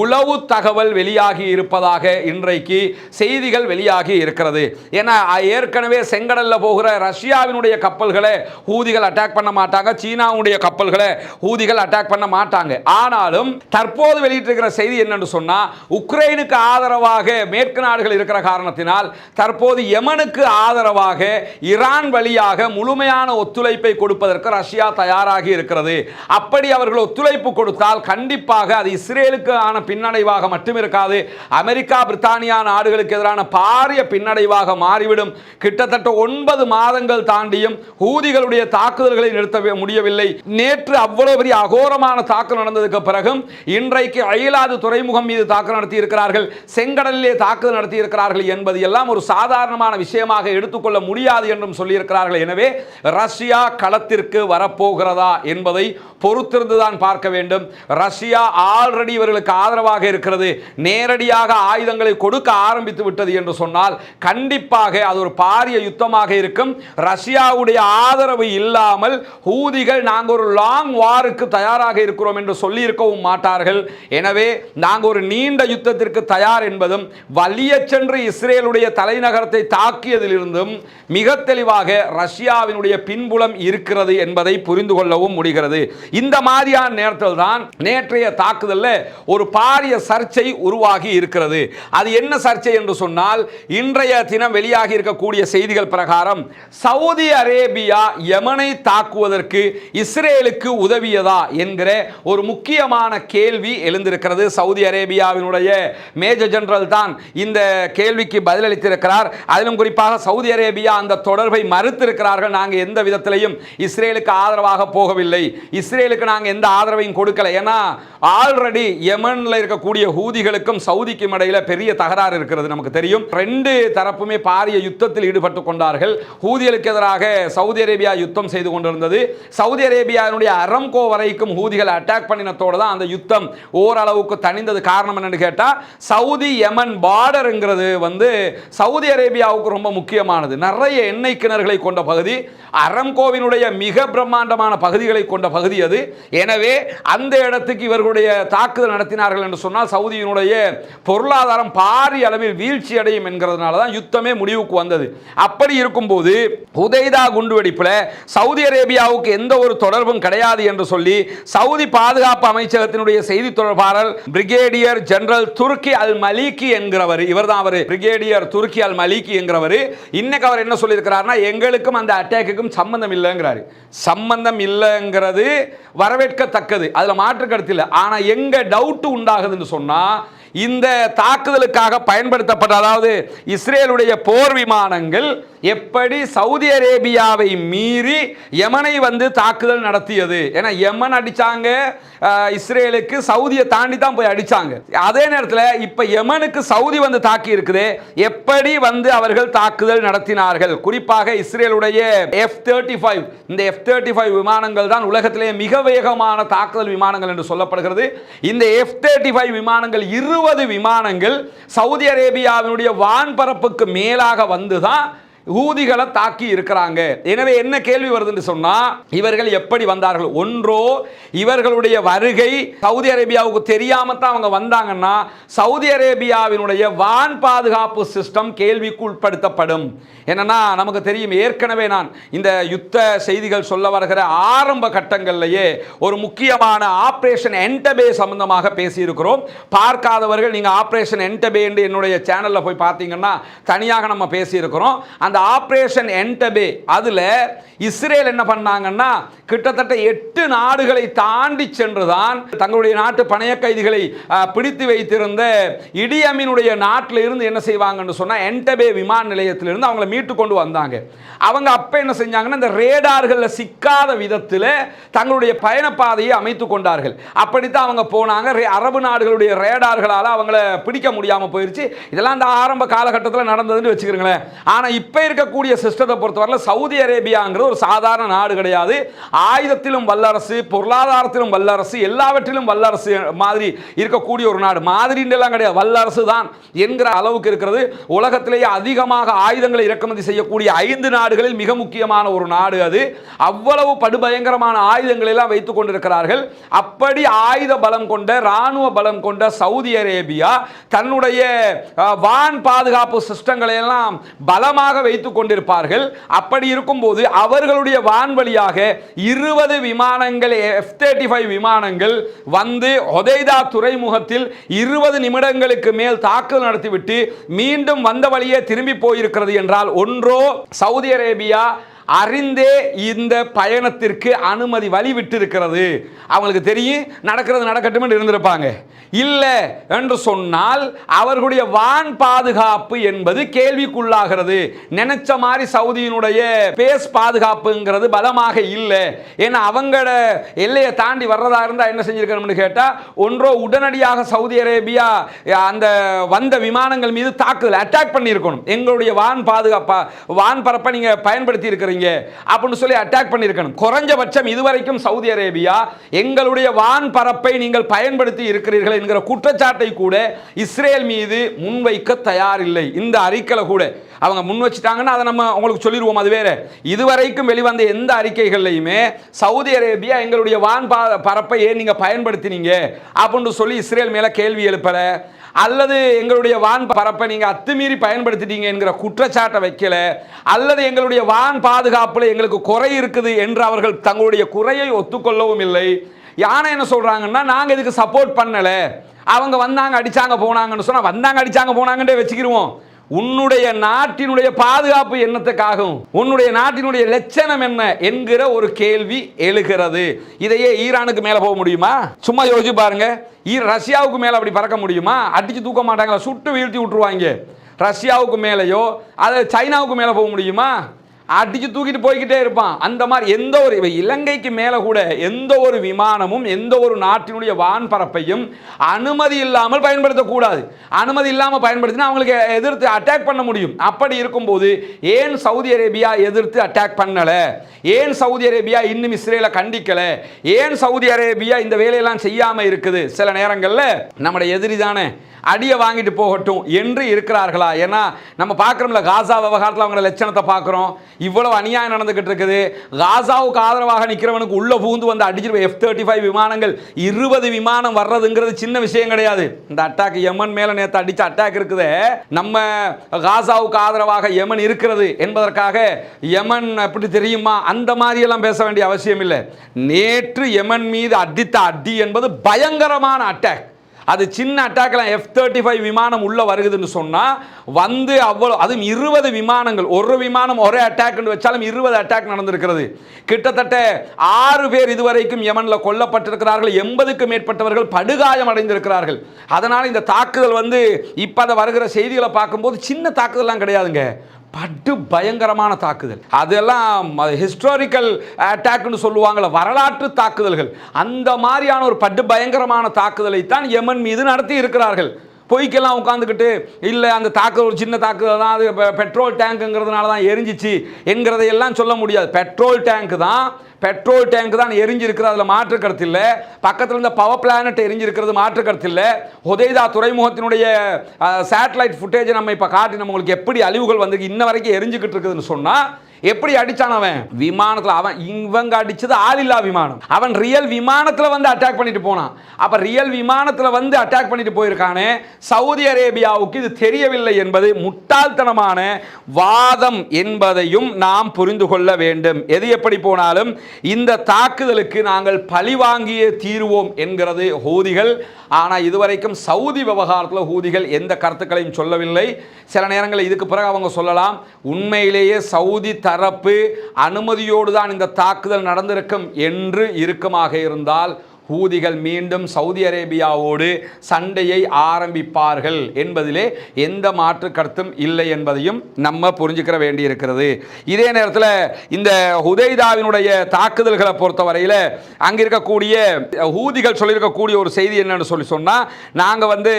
உளவு தகவல் வெளியாகி இருப்பதாக இன்றைக்கு செய்திகள் வெளியாகி இருக்கிறது. ஏன்னா ஏற்கனவே செங்கடல்ல போகிற ரஷ்யாவினுடைய கப்பல்களை ஹூதிகள் அட்டாக் பண்ண மாட்டாங்க, சீனாவுடைய கப்பல்களை ஹூதிகள் அட்டாக் பண்ண மாட்டாங்க. ஆனாலும் தற்போது வெளியிட்டிருக்கிற செய்தி என்னன்னு சொன்னா, உக்ரைனுக்கு ஆதரவாக மேற்கு நாடுகள் இருக்கிற காரணத்தினால் தற்போது யெமனுக்கு ஆதரவாக ஈரான் வழியாக முழுமையான ஒத்துழைப்பை கொடுப்பதற்கு ரஷ்யா தயாராகி இருக்கிறது. அப்படி அவர்கள் ஒத்துழைப்பு கொடுத்தால் கண்டிப்பாக அது இஸ்ரேலுக்கு ஆன பின்னடைவாக மட்டும் இருக்காது, அமெரிக்கா பிரித்தானியா நாடுகளுக்கு எதிரான பாரிய பின்னடைவாக மாறிவிடும். கிட்டத்தட்ட 9 மாதங்கள் தாண்டியும் ஹூதிகளுடைய தாக்குதல்களை நிறுத்த முடியவில்லை. நேற்று அவ்வளவு பெரிய அகோரமான தாக்குதல் நடந்ததுக்கு பிறகும் இன்றைக்கு ஈலாது துறைமுகம் மீது தாக்குதல் நடத்தி இருக்கிறார்கள், செங்கடலிலே தாக்குதல் நடத்தி இருக்கிறார்கள் என்பது எல்லாம் ஒரு சாதாரணமான விஷயமாக எடுத்துக்கொள்ள முடியாது என்றும் சொல்லியிருக்கிறார்கள். எனவே ரஷ்யா களத்திற்கு வரப்போகிறதா என்பதை பொறுத்திருந்துதான் பார்க்க வேண்டும். ரஷ்யா ஆல்ரெடி இவர்களுக்கு ஆதரவாக இருக்கிறது, நேரடியாக ஆயுதங்களை கொடுக்க ஆரம்பித்து விட்டது என்று சொன்னால் கண்டிப்பாக அது ஒரு பாரிய யுத்தமாக இருக்கும். ரஷ்யாவுடைய ஆதரவு இல்லாமல் ஹூதிகள் நாங்கள் ஒரு லாங் வாருக்கு தயாராக இருக்கிறோம் என்று சொல்லி இருக்கவும் மாட்டார்கள். எனவே நாங்கள் ஒரு நீண்ட யுத்தத்திற்கு தயார் என்பதும் வலிய சென்று இஸ்ரேலுடைய தலைநகரத்தை தாக்கியதிலிருந்தும் மிக தெளிவாக ரஷ்யாவினுடைய பின்புலம் இருக்கிறது என்பதை புரிந்து கொள்ளவும் முடிகிறது. இந்த மாதிரியான நேரத்தில் தான் நேற்றைய தாக்குதலில் ஒரு பாரிய சர்ச்சை உருவாகி இருக்கிறது. அது என்ன சர்ச்சை என்று சொன்னால், இன்றைய தினம் வெளியாகி இருக்கக்கூடிய செய்திகள் பிரகாரம் சவுதி அரேபியா யெமனை தாக்குவதற்கு இஸ்ரேலுக்கு உதவியதா என்கிற ஒரு முக்கியமான கேள்வி எழுந்திருக்கிறது. சவுதி அரேபியாவினுடைய மேஜர் ஜெனரல் தான் இந்த கேள்விக்கு பதிலளித்திருக்கிறார். அதிலும் குறிப்பாக சவுதி அரேபியா அந்த தொடர்பை மறுத்திருக்கிறார்கள். நாங்கள் எந்த விதத்திலையும் இஸ்ரேலுக்கு ஆதரவாக போகவில்லை, இஸ்ரேலுக்கு நாங்கள் எந்த ஆதரவையும் கொடுக்கல. ஏன்னா ஆல்ரெடி யெமனில் இருக்கக்கூடிய ஹூதிகளுக்கும் சவுதிக்கும் இடையில பெரிய தகராறு இருக்கிறது. நமக்கு தெரியும், ரெண்டு தரப்புமே பாரிய பாரிய யுத்தத்தில் ஈடுபட்டு கொண்டார்கள். ஹூதிகளுக்கு எதிராக சவுதி அரேபியா யுத்தம் செய்து கொண்டிருந்தது. சவுதி அரேபியாவினுடைய அரம்கோ வரைக்கும் ஹூதிகள் அட்டாக் பண்ணினத்தோடு தான் அந்த யுத்தம் ஓரளவுக்கு தணிந்தது. காரணம் என்னன்னு கேட்டா, சவுதி யமன் பார்டர்ங்கிறது சவுதி அரேபியாவுக்கு ரொம்ப முக்கியமானது. நிறைய எண்ணெய் கிணறுகளை கொண்ட பகுதி, அரம்கோவினுடைய மிக பிரம்மாண்டமான பகுதிகளை கொண்ட பகுதி அது. எனவே அந்த இடத்துக்கு இவர்களுடைய தாக்குதல் நடத்தினார்கள் என்று சொன்னால் சவுதியினுடைய பொருளாதாரம் பாரிய அளவில் வீழ்ச்சி அடையும் என்கிறதுனால தான் யுத்தமே முடிவுக்கு வந்தது. அப்படி இருக்கும்போது ஹுதைதா குண்டுவெடிப்பில் சவுதி அரேபியாவுக்கு எந்த ஒரு தொடர்பும் கிடையாது என்று சொல்லி சவுதி பாதுகாப்பு அமைச்சகத்தினுடைய செய்தி தொடர்பாளர் பிரிகேடியர் ஜெனரல் துருக்கி அல் மலிகி என்கிறவர், இவர்தான் அவர், பிரிகேடியர் துருக்கி அல் மலிகி என்கிறவர், இன்னைக்கு அவர் என்ன சொல்லியிருக்கிறார்னா, எங்களுக்கும் அந்த அட்டாக்குக்கும் சம்பந்தம் இல்லைங்கிறாரு. சம்பந்தம் இல்லைங்கிறது வரவேற்கத்தக்கது, அதுல மாற்று கருத்து இல்லை. ஆனா எங்க டவுட் உண்டாகுதுன்னு சொன்னா, இந்த தாக்குதலுக்காக பயன்படுத்தப்பட்ட, அதாவது இஸ்ரேலுடைய போர் விமானங்கள் எப்படி சவுதி அரேபியாவை மீறி யமனை தாக்குதல் நடத்தியது. ஏன்னா யமன் அடிச்சாங்க இஸ்ரேலுக்கு, சவுதியை தாண்டி தான் போய் அடிச்சாங்க. அதே நேரத்தில் இப்ப யமனுக்கு சவுதி தாக்கி இருக்குது, எப்படி அவர்கள் தாக்குதல் நடத்தினார்கள். குறிப்பாக இஸ்ரேலுடைய F-35, இந்த F-35 விமானங்கள் தான் உலகத்திலேயே மிக வேகமான தாக்குதல் விமானங்கள் என்று சொல்லப்படுகிறது. இந்த F-35 விமானங்கள் 20 விமானங்கள் சவுதி அரேபியாவினுடைய வான்பரப்புக்கு மேலாக வந்துதான் ஹூதிகளை தாக்கி இருக்கிறாங்க. எனவே என்ன கேள்வி வருதுன்னு சொன்னா, இவர்கள் எப்படி வந்தார்கள்? ஒன்றோ இவர்களுடைய வருகை சவுதி அரேபியாவுக்கு தெரியாம தான் அவங்க வந்தாங்கன்னா சவுதி அரேபியாவினுடைய வான் பாதுகாப்பு சிஸ்டம் கேள்விக்கு உட்படுத்தப்படும். என்னன்னா, நமக்கு தெரியும், ஏற்கனவே நான் இந்த யுத்த செய்திகள் சொல்ல வருகிற ஆரம்ப கட்டங்களிலேயே ஒரு முக்கியமான ஆபரேஷன் என்டபே சம்பந்தமாக பேசியிருக்கிறோம். பார்க்காதவர்கள் நீங்க ஆபரேஷன் என்டபே என்று என்னுடைய சேனல்ல போய் பார்த்தீங்கன்னா தனியாக நம்ம பேசியிருக்கிறோம். அந்த ஆபரேஷன் என்டபே, அதுல இஸ்ரேல் என்ன பண்ணாங்கன்னா, கிட்டத்தட்ட 8 நாடுகளை தாண்டி சென்றுதான் தங்களுடைய நாட்டு பணைய கைதிகளை பிடித்து வைத்திருந்த இடி அமீனுடைய நாட்டில் இருந்து என்ன செய்வாங்கன்னு சொன்னா, என்டபே விமான நிலையத்திலிருந்து அவங்களை மீட்டு கொண்டு வந்தாங்க. அவங்க அப்ப என்ன செஞ்சாங்கன்னா, இந்த ரேடார்கள் சிக்காத விதத்தில் தங்களுடைய பயணப்பாதையை அமைத்து கொண்டார்கள். அப்படித்தான் அவங்க போனாங்க. அரபு நாடுகளுடைய ரேடார்களால் அவங்கள பிடிக்க முடியாம போயிருச்சு. இதெல்லாம் அந்த ஆரம்ப காலகட்டத்தில் நடந்ததுன்னு வச்சுக்கிறீங்களேன். ஆனா இப்ப இருக்கக்கூடிய சிஸ்டத்தை பொறுத்தவரை சவுதி அரேபியாங்கிறது ஒரு சாதாரண நாடு கிடையாது. ஆயுதத்திலும் வல்லரசு, பொருளாதாரத்திலும் வல்லரசு, எல்லாவற்றிலும் வல்லரசு மாதிரி இருக்கக்கூடிய ஒரு நாடு. மாதிரி கிடையாது, வல்லரசு தான் என்கிற அளவுக்கு இருக்கிறது. உலகத்திலேயே அதிகமாக ஆயுதங்களை இறக்குமதி செய்யக்கூடிய 5 நாடுகளில் மிக முக்கியமான ஒரு நாடு அது. அவ்வளவு படுபயங்கரமான ஆயுதங்களை எல்லாம் வைத்துக் கொண்டிருக்கிறார்கள். அப்படி ஆயுத பலம் கொண்ட, ராணுவ பலம் கொண்ட சவுதி அரேபியா தன்னுடைய வான் பாதுகாப்பு சிஸ்டங்களை எல்லாம் பலமாக வைத்துக் கொண்டிருப்பார்கள். அப்படி இருக்கும்போது அவர்களுடைய வான்வழியாக 20 விமானங்கள், F-35 விமானங்கள் ஹுதைதா துறைமுகத்தில் 20 நிமிடங்களுக்கு மேல் தாக்குதல் நடத்திவிட்டு மீண்டும் வந்த வழியே திரும்பி போயிருக்கிறது என்றால், ஒன்றோ சவுதி அரேபியா அறிந்தே இந்த பயணத்திற்கு அனுமதி வழி விட்டு இருக்கிறது. அவங்களுக்கு தெரியும் நடக்கிறது நடக்கட்டும் என்று இருந்திருப்பாங்க. இல்லை என்று சொன்னால் அவர்களுடைய வான் பாதுகாப்பு என்பது கேள்விக்குள்ளாகிறது. நினைச்ச மாதிரி சவுதியினுடைய பேஸ் பாதுகாப்புங்கிறது பலமாக இல்லை. ஏன்னா அவங்களோட எல்லையை தாண்டி வர்றதா இருந்தால் என்ன செஞ்சிருக்கணும்னு கேட்டால், ஒன்றோ உடனடியாக சவுதி அரேபியா அந்த வந்த விமானங்கள் மீது தாக்குதல் அட்டாக் பண்ணியிருக்கணும். எங்களுடைய வான் பாதுகாப்பா, வான் பரப்பை நீங்க பயன்படுத்தி இருக்கிறீங்க அப்படின்னு சொல்லி அட்டாக் பண்ணியிருக்கணும். குறைஞ்சபட்சம் இதுவரைக்கும் சவுதி அரேபியா எங்களுடைய வான் பரப்பை நீங்கள் பயன்படுத்தி இருக்கிறீர்கள் என்கிற குற்றச்சாட்டை கூட இஸ்ரேல் மீது முன்வைக்க தயாரில்லை. இந்த அறிக்கையில கூட அவங்க முன் வச்சிட்டாங்கன்னா அதை நம்ம உங்களுக்கு சொல்லிடுவோம், அது வேற. இதுவரைக்கும் வெளிவந்த எந்த அறிக்கைகள்லையுமே சவுதி அரேபியா எங்களுடைய வான் பரப்பை ஏன் நீங்க பயன்படுத்தினீங்க அப்படின்னு சொல்லி இஸ்ரேல் மேல கேள்வி எழுப்பல, அல்லது எங்களுடைய வான் பரப்பை நீங்க அத்துமீறி பயன்படுத்திட்டீங்க என்கிற குற்றச்சாட்டை வைக்கல, அல்லது எங்களுடைய வான் பாதுகாப்புல எங்களுக்கு குறை இருக்குது என்று அவர்கள் தங்களுடைய குறையை ஒத்துக்கொள்ளவும் இல்லை. யானை என்ன சொல்றாங்கன்னா, நாங்க இதுக்கு சப்போர்ட் பண்ணல, அவங்க வந்தாங்க அடிச்சாங்க போனாங்கன்னு சொன்னா, வந்தாங்க அடிச்சாங்க போனாங்கன்றே வச்சுக்கிருவோம். உன்னுடைய நாட்டினுடைய பாதுகாப்பு என்னத்துக்காகும், உன்னுடைய நாட்டினுடைய லட்சணம் என்ன என்கிற ஒரு கேள்வி எழுகிறது. இதையே ஈரானுக்கு மேல போக முடியுமா? சும்மா யோசிச்சு பாருங்க. ரஷ்யாவுக்கு மேல அப்படி பறக்க முடியுமா? அடிச்சு தூக்க மாட்டாங்களா? சுட்டு வீழ்த்தி விட்டுருவாங்க. ரஷ்யாவுக்கு மேலேயோ அது சைனாவுக்கு மேல போக முடியுமா? அடிச்சு தூக்கிட்டு போய்கிட்டே இருப்பான். அந்த மாதிரி எந்த ஒரு இலங்கைக்கு மேல கூட எந்த ஒரு விமானமும் எந்த ஒரு நாட்டினுடைய வான்பரப்பையும் அனுமதி இல்லாமல் பயன்படுத்தக்கூடாது. அனுமதி இல்லாமல் பயன்படுத்தினா அவங்களுக்கு எதிர்த்து அட்டாக் பண்ண முடியும். அப்படி இருக்கும்போது ஏன் சவுதி அரேபியா எதிர்த்து அட்டாக் பண்ணல? ஏன் சவுதி அரேபியா இன்னும் இஸ்ரேலை கண்டிக்கல? ஏன் சவுதி அரேபியா இந்த வேலையெல்லாம் செய்யாம இருக்குது? சில நேரங்களில் நம்முடைய எதிரி தானே, அடியை வாங்கிட்டு போகட்டும் என்று இருக்கிறார்களா? ஏன்னா நம்ம பார்க்குறோம்ல, காசா விவகாரத்தில் அவங்க லட்சணத்தை பார்க்குறோம். இவ்வளவு அநியாயம் நடந்துகிட்டு இருக்குது. காசாவுக்கு ஆதரவாக நிற்கிறவனுக்கு உள்ள பூந்து வந்து அடிச்சிருப்ப F-35 விமானங்கள் 20 விமானம் வர்றதுங்கிறது சின்ன விஷயம் கிடையாது. இந்த அட்டாக் யமன் மேல நேற்று அடிச்ச அட்டாக் இருக்குது. நம்ம காசாவுக்கு ஆதரவாக யமன் இருக்கிறது என்பதற்காக யமன் எப்படி தெரியுமா, அந்த மாதிரி எல்லாம் பேச வேண்டிய அவசியம் இல்லை. நேற்று யமன் மீது அடித்த அடி என்பது பயங்கரமான அட்டாக். அது சின்ன அட்டாக்லாம் F-35 விமானம் உள்ள வருகுதுன்னு சொன்னா வந்து அவ்வளோ, அதுவும் 20 விமானங்கள், ஒரு விமானம் ஒரே அட்டாக் வச்சாலும் 20 அட்டாக் நடந்திருக்கிறது. கிட்டத்தட்ட 6 பேர் இதுவரைக்கும் யமன்ல கொல்லப்பட்டிருக்கிறார்கள். 80க்கும் மேற்பட்டவர்கள் படுகாயம் அடைந்திருக்கிறார்கள். அதனால இந்த தாக்குதல் வந்து இப்ப வருகிற செய்திகளை பார்க்கும்போது சின்ன தாக்குதல்லாம் கிடையாதுங்க, படு பயங்கரமான தாக்குதல். அதெல்லாம் ஹிஸ்டாரிக்கல் அட்டாக்னு சொல்லுவாங்கள்ல, வரலாற்று தாக்குதல்கள். அந்த மாதிரியான ஒரு படு பயங்கரமான தாக்குதலை தான் யமன் மீது நடத்தி இருக்கிறார்கள். பொய்க்கெல்லாம் உட்காந்துக்கிட்டு இல்லை அந்த தாக்குதல் ஒரு சின்ன தாக்குதல் தான், அது பெட்ரோல் டேங்குங்கிறதுனால தான் எரிஞ்சிச்சு என்கிறதையெல்லாம் சொல்ல முடியாது. பெட்ரோல் டேங்க் தான் எரிஞ்சிருக்கிறது, அதில் மாற்று கருத்து இல்லை. பக்கத்தில் இருந்த பவர் பிளானட் எரிஞ்சிருக்கிறது, மாற்று கருத்து இல்லை. ஹுதைதா துறைமுகத்தினுடைய சேட்டலைட் ஃபுட்டேஜை நம்ம இப்போ காட்டி நம்மளுக்கு எப்படி அழிவுகள் வந்து இன்ன வரைக்கும் எரிஞ்சுக்கிட்டு இருக்குதுன்னு சொன்னால், எப்படி அடிச்சான் அவன் விமானத்தில்? அவன் இவங்க அடிச்சது ஆளில்லா விமானம். அவன் ரியல் விமானத்தில் வந்து அட்டாக் பண்ணிட்டு போனான். அப்ப ரியல் விமானத்தில் வந்து அட்டாக் பண்ணிட்டு போயிருக்கானே. சவுதி அரேபியாவுக்கு இது தெரியவில்லை என்பது முட்டாள்தனமான வாதம் என்பதையும் நாம் புரிந்து கொள்ள வேண்டும். எது எப்படி போனாலும் இந்த தாக்குதலுக்கு நாங்கள் பழி வாங்கியே தீருவோம் என்கிறது ஹூதிகள். ஆனால் இதுவரைக்கும் சவுதி விவகாரத்தில் ஹூதிகள் எந்த கருத்துக்களையும் சொல்லவில்லை. சில நேரங்களில் இதுக்கு பிறகு அவங்க சொல்லலாம், உண்மையிலேயே சவுதி தரப்பு அனுமதியோடு தான் இந்த தாக்குதல் நடந்திருக்கும் என்று இருக்குமாக இருந்தால் ஹூதிகள் மீண்டும் சவுதி அரேபியாவோடு சண்டையை ஆரம்பிப்பார்கள் என்பதிலே எந்த மாற்று கருத்தும் இல்லை என்பதையும் நம்ம புரிஞ்சுக்கிற வேண்டி இருக்கிறது. இதே நேரத்தில் இந்த ஹுதைதாவினுடைய தாக்குதல்களை பொறுத்தவரையில் அங்கே இருக்கக்கூடிய ஹூதிகள் சொல்லியிருக்கக்கூடிய ஒரு செய்தி என்னன்னு சொன்னால், நாங்கள் வந்து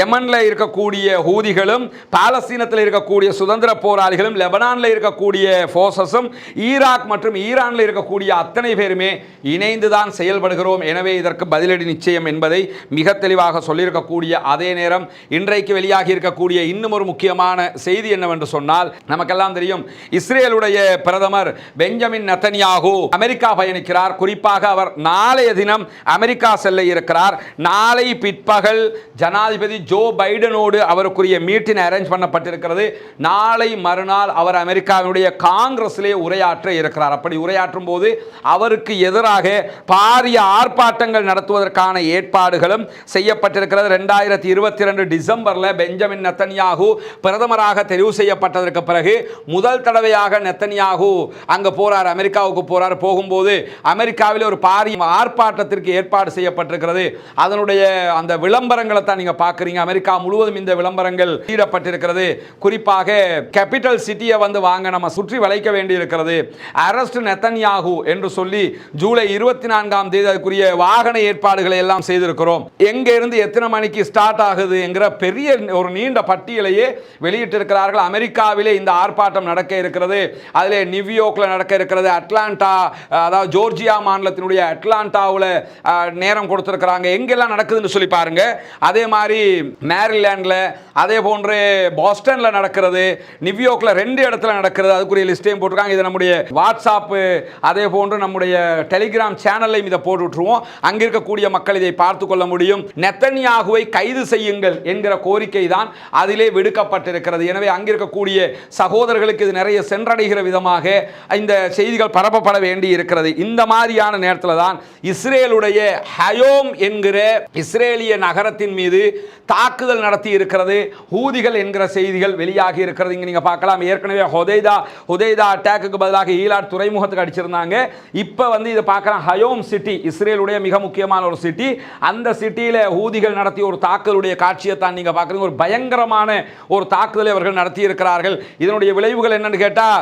யமனில் இருக்கக்கூடிய ஹூதிகளும் பாலஸ்தீனத்தில் இருக்கக்கூடிய சுதந்திர போராளிகளும் லெபனானில் இருக்கக்கூடிய ஃபோர்ஸஸும் ஈராக் மற்றும் ஈரானில் இருக்கக்கூடிய அத்தனை பேருமே இணைந்து தான் செயல்படுகிறோம். எனவே இதற்கு பதிலடி நிச்சயம் என்பதை மிக தெளிவாக சொல்லியிருக்கக்கூடிய அதே நேரம் இன்றைக்கு வெளியாகி இருக்கக்கூடிய இன்னும் ஒரு முக்கியமான செய்தி என்னவென்று சொன்னால், நமக்கெல்லாம் தெரியும் இஸ்ரேலுடைய பிரதமர் பெஞ்சமின் நெத்தன்யாகு அமெரிக்கா பயணிக்கிறார். குறிப்பாக அவர் நாளைய தினம் அமெரிக்கா செல்ல இருக்கிறார். நாளை பிற்பகல் ஜனாதிபதி ஜோ பைடனோடு அவருக்குரிய மீட்டிங் அரேஞ்ச் பண்ணப்பட்டிருக்கிறது. நாளை மறுநாள் அவர் அமெரிக்காவினுடைய காங்கிரஸிலே உரையாற்ற இருக்கிறார். அப்படி உரையாற்றும் போது அவருக்கு எதிராக பாரிய ஆர்ப்பாட்டங்கள் நடத்துவதற்கான ஏற்பாடுகளும் செய்யப்பட்டிருக்கிறது. 2022 டிசம்பர்ல பெஞ்சமின் நெத்தன்யாகு பிரதமராக தெரிவு செய்யப்பட்டதற்கு பிறகு முதல் தடவையாக நெத்தன்யாகு அங்க போறார், அமெரிக்காவுக்கு போறார். போகும்போது அமெரிக்காவில் ஒரு பாரிய ஆர்ப்பாட்டத்திற்கு ஏற்பாடு செய்யப்பட்டிருக்கிறது. அதனுடைய அந்த விளம்பரங்களை தான் நீங்க பார்க்குறீங்க. அமெரிக்கா முழுவதும் இந்த விளம்பரங்கள் ஈடப்பட்டிருக்கிறது. குறிப்பாக கேபிட்டல் சிட்டியை வந்து வாங்க நம்ம சுற்றி வளைக்க வேண்டி இருக்கிறது, அரெஸ்ட் நெத்தன்யாகு என்று சொல்லி ஜூலை 24ஆம் தேதி அதுக்குரிய வாகன ஏற்பாடுகளை எல்லாம் செய்திருக்கிறோம். எங்க இருந்து எத்தனை மணிக்கு ஸ்டார்ட் ஆகுது என்கிற பெரிய ஒரு நீண்ட பட்டியலையே வெளியிட்டிருக்கிறார்கள். அமெரிக்காவிலே இந்த ஆர்ப்பாட்டம் நடக்க இருக்கிறது. அதிலே நியூயார்க்ல நடக்க இருக்கிறது, அட்லாண்டா, அதாவது ஜோர்ஜியா மாநிலத்தினுடைய அட்லாண்டாவில் நேரம் கொடுத்திருக்கிறாங்க. எங்கெல்லாம் நடக்குதுன்னு சொல்லி பாருங்க. அதே மாதிரி மேரிலாண்டில், அதே போன்று பாஸ்டன்ல நடக்கிறது, நியூயார்க்ல 2 இடத்துல நடக்கிறது. அதுக்குரிய லிஸ்டையும் போட்டிருக்காங்க. இது நம்முடைய வாட்ஸ்அப் அதே போன்று நம்முடைய டெலிகிராம் சேனல்லையும் இதை போட்டு விட்டுருவோம். அங்க இருக்கக்கூடிய மக்கள் இதை பார்த்து கொள்ள முடியும். நெத்தன்யாகுவை கைது செய்யுங்கள் என்கிற கோரிக்கை தான் அதிலே விடுக்கப்பட்டிருக்கிறது. எனவே அங்கிருக்கக்கூடிய சகோதரர்களுக்கு இது நிறைய சென்றடைகிற விதமாக இந்த செய்திகள் பரப்பப்பட வேண்டி இருக்கிறது. இந்த மாதிரியான நேரத்தில் தான் இஸ்ரேலுடைய ஹயோம் என்கிற இஸ்ரேலிய நகரத்தின் மீது தாக்குதல் நடத்தி இருக்கிறது ஹூதிகள் என்கிற செய்திகள் வெளியாகி இருக்கிறது. இங்க நீங்க பார்க்கலாம், ஏற்கனவே ஹுதைதா அட்டாக்கு பதிலாக ஈலாட் துறைமுகத்துக்கு அடிச்சிருந்தாங்க. இப்ப வந்து இதை பார்க்கலாம், ஹயோம் சிட்டி, இஸ்ரேலுடைய மிக முக்கியமான ஒரு சிட்டி. அந்த சிட்டியில் ஹூதிகள் நடத்திய ஒரு தாக்குதலுடைய காட்சியை தான் நீங்கள் பார்க்குறீங்க. ஒரு பயங்கரமான ஒரு தாக்குதலை அவர்கள் நடத்தி இருக்கிறார்கள். இதனுடைய விளைவுகள் என்னன்னு கேட்டால்,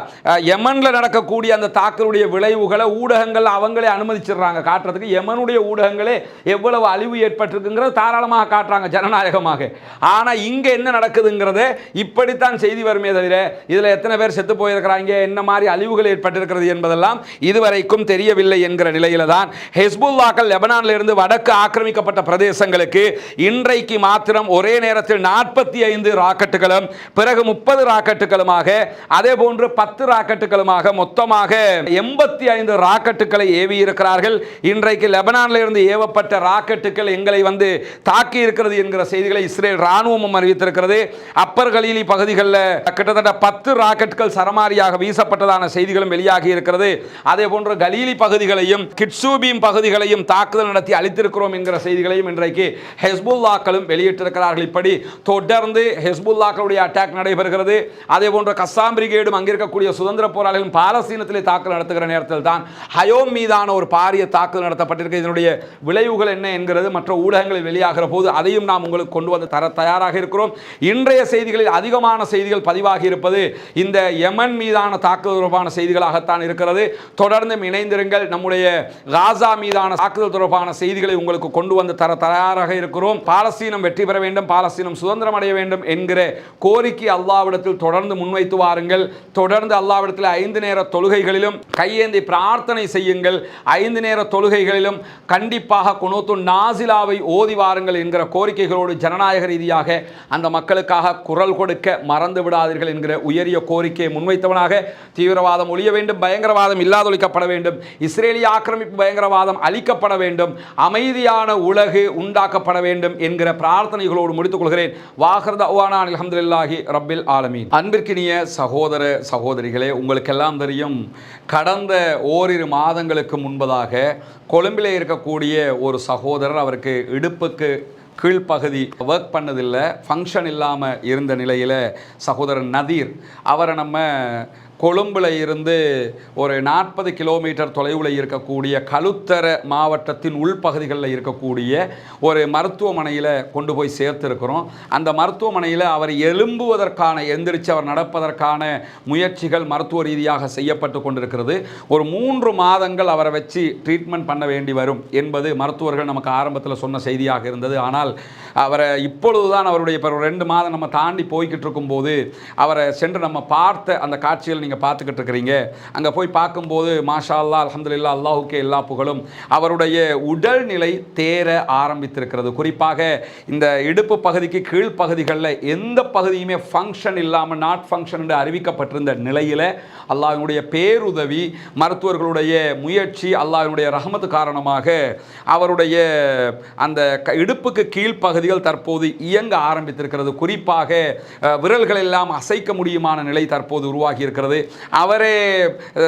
யமனில் நடக்கக்கூடிய அந்த தாக்குதலுடைய விளைவுகளை ஊடகங்கள் அவங்களே அனுமதிச்சிடுறாங்க காட்டுறதுக்கு. யமனுடைய ஊடகங்களே எவ்வளவு அழிவு ஏற்பட்டிருக்குங்கிறத தாராளமாக காட்டுறாங்க ஜனநாயகமாக. ஆனால் இங்கே என்ன நடக்குதுங்கிறத இப்படித்தான் செய்தி வருமே தவிர இதில் எத்தனை பேர் செத்து போயிருக்கிறாங்க, என்ன மாதிரி அழிவுகள் ஏற்பட்டிருக்கிறது என்பதெல்லாம் இதுவரைக்கும் தெரியவில்லை என்கிற நிலையில தான் ஹெஸ்புல்லாக்கள் லெபனானில் இருந்து வடக்கு ஆக்கிரமிக்கப்பட்ட பிரதேசங்களுக்கு இன்றைக்கு மாத்திரம் ஒரே நேரத்தில் 45 ராக்கெட்டுகளும் பிறகு 30 ராக்கெட்டுகளுமாக அதே போன்று 10 ராக்கெட்டுகளுமாக மொத்தமாக 85 ராக்கெட்டுகளை ஏவி இருக்கிறார்கள். இன்றைக்கு லெபனானில் இருந்து ஏவப்பட்ட ராக்கெட்டுகள் எங்களை வந்து தாக்கி இருக்கிறது என்கிற செய்திகளை இஸ்ரேல் ராணுவமும் அறிவித்திருக்கிறது. அப்பர் கலீலி பகுதிகளில் கிட்டத்தட்ட 10 ராக்கெட்டுகள் சரமாரியாக வீசப்பட்டதான செய்திகளும் வெளியாகி இருக்கிறது. அதே போன்று கலீலி பகுதிகளையும் கிட்சூபீம் பகுதிகளையும் தாக்குதல் நடத்தி அழித்திருக்கிறோம் என்கிற செய்திகளையும் இன்றைக்கு ஹெஸ்புல்லாக்களும் வெளியிட்டிருக்கிறார்கள். இப்படி தொடர்ந்து ஹெஸ்புல்லாக்களுடைய அட்டாக் நடைபெறுகிறது. அதே போன்று கஸ்ஸாம் பிரிகேடும் அங்கிருக்கக்கூடிய சுதந்திர போராளிகளும் பாலஸ்தீனத்திலே தாக்குதல் நடத்துகிற நேரத்தில் தான் ஹயோம் மீதான ஒரு பாரிய தாக்குதல் நடத்தப்பட்டிருக்கு. இதனுடைய விளைவுகள் என்ன என்கிறது மற்ற ஊடகங்களில் வெளியாகிற போது அதையும் நாம் உங்களுக்கு கொண்டு வந்து தர தயாராக இருக்கிறோம். இன்றைய செய்திகளில் அதிகமான செய்திகள் பதிவாகி இருப்பது இந்த யமன் மீதான தாக்குதல் தொடர்பான செய்திகளாகத்தான் இருக்கிறது. தொடர்ந்து இணைந்திருங்கள். நம்முடைய காசா மீதான தாக்குதல் தொடர்பான செய்திகளை உங்களுக்கு கொண்டு வந்து தர தயாராக இருக்கிறோம். பாலஸ்தீனம் வெற்றி பெற வேண்டும், பாலஸ்தீனம் சுதந்திரம் அடைய வேண்டும் என்கிற கோரிக்கை அல்லாஹ்விடத்தில் தொடர்ந்து முன்வைத்து வாருங்கள். தொடர்ந்து அல்லாஹ்விடத்தில் 5 நேர தொழுகைகளிலும் கையேந்தி பிரார்த்தனை செய்யுங்கள். 5 நேர தொழுகைகளிலும் கண்டிப்பாக குனூத்து நாசிலாவை ஓதி வாருங்கள் என்கிற கோரிக்கைகளோடு ஜனநாயக ரீதியாக அந்த மக்களுக்காக குரல் கொடுக்க மறந்து விடாதீர்கள் என்கிற உயரிய கோரிக்கையை முன்வைத்தவனாக தீவிரவாதம் ஒழிய வேண்டும், பயங்கரவாதம் இல்லாதொழிக்கப்பட வேண்டும், இஸ்ரேலிய ஆக்கிரமிப்பு பயங்கரவாதம் அழிக்கப்பட வேண்டும், அமைதியான உலகு உண்டாக்கப்பட வேண்டும் என்கிற பிரார்த்தனைகளோடு முடித்துக் கொள்கிறேன். வாஹர் தஅவானா அல்ஹம்துலில்லாஹி ரப்பில் ஆலமீன். அன்பிற்கினிய சகோதர சகோதரிகளே, உங்களுக்கெல்லாம் தெரியும், கடந்த ஓரிரு மாதங்களுக்கு முன்பதாக கொழும்பிலே இருக்கக்கூடிய ஒரு சகோதரர், அவருக்கு இடுப்புக்கு கீழ்ப்பகுதி ஒர்க் பண்ணதில்லை, ஃபங்க்ஷன் இல்லாமல் இருந்த நிலையில் சகோதரர் நதீர், அவரை நம்ம கொழும்பில் இருந்து ஒரு 40 கிலோமீட்டர் தொலைவில் இருக்கக்கூடிய களுத்தர மாவட்டத்தின் உள்பகுதிகளில் இருக்கக்கூடிய ஒரு மருத்துவமனையில் கொண்டு போய் சேர்த்துருக்கிறோம். அந்த மருத்துவமனையில் அவர் எழும்புவதற்கான, எந்திரிச்சு அவர் நடப்பதற்கான முயற்சிகள் மருத்துவ ரீதியாக செய்யப்பட்டு கொண்டிருக்கிறது. ஒரு 3 மாதங்கள் அவரை வச்சு ட்ரீட்மெண்ட் பண்ண வேண்டி வரும் என்பது மருத்துவர்கள் நமக்கு ஆரம்பத்தில் சொன்ன செய்தியாக இருந்தது. ஆனால் அவரை இப்பொழுதுதான் அவருடைய இப்போ 2 மாதம் நம்ம தாண்டி போய்கிட்டு இருக்கும்போது அவரை சென்று நம்ம பார்த்த அந்த காட்சிகள் நீங்கள் பார்த்துக்கிட்டு இருக்கிறீங்க. அங்கே போய் பார்க்கும்போது மாஷா அல்லாஹ் அல்ஹம்துலில்லாஹ், அல்லாஹுக்கே எல்லா புகழும், அவருடைய உடல்நிலை தேர ஆரம்பித்திருக்கிறது. குறிப்பாக இந்த இடுப்பு பகுதிக்கு கீழ்ப்பகுதிகளில் எந்த பகுதியுமே ஃபங்க்ஷன் இல்லாமல் நாட் ஃபங்க்ஷன் என்று அறிவிக்கப்பட்டிருந்த நிலையில் அல்லாஹ்வுடைய பேருதவி, மருத்துவர்களுடைய முயற்சி, அல்லாஹ்வுடைய ரஹமத்து காரணமாக அவருடைய அந்த இடுப்புக்கு கீழ்ப்பகுதிகள் தற்போது இயங்க ஆரம்பித்திருக்கிறது. குறிப்பாக விரல்கள் எல்லாம் அசைக்க முடியுமான நிலை தற்போது உருவாகி இருக்கிறது. அவரே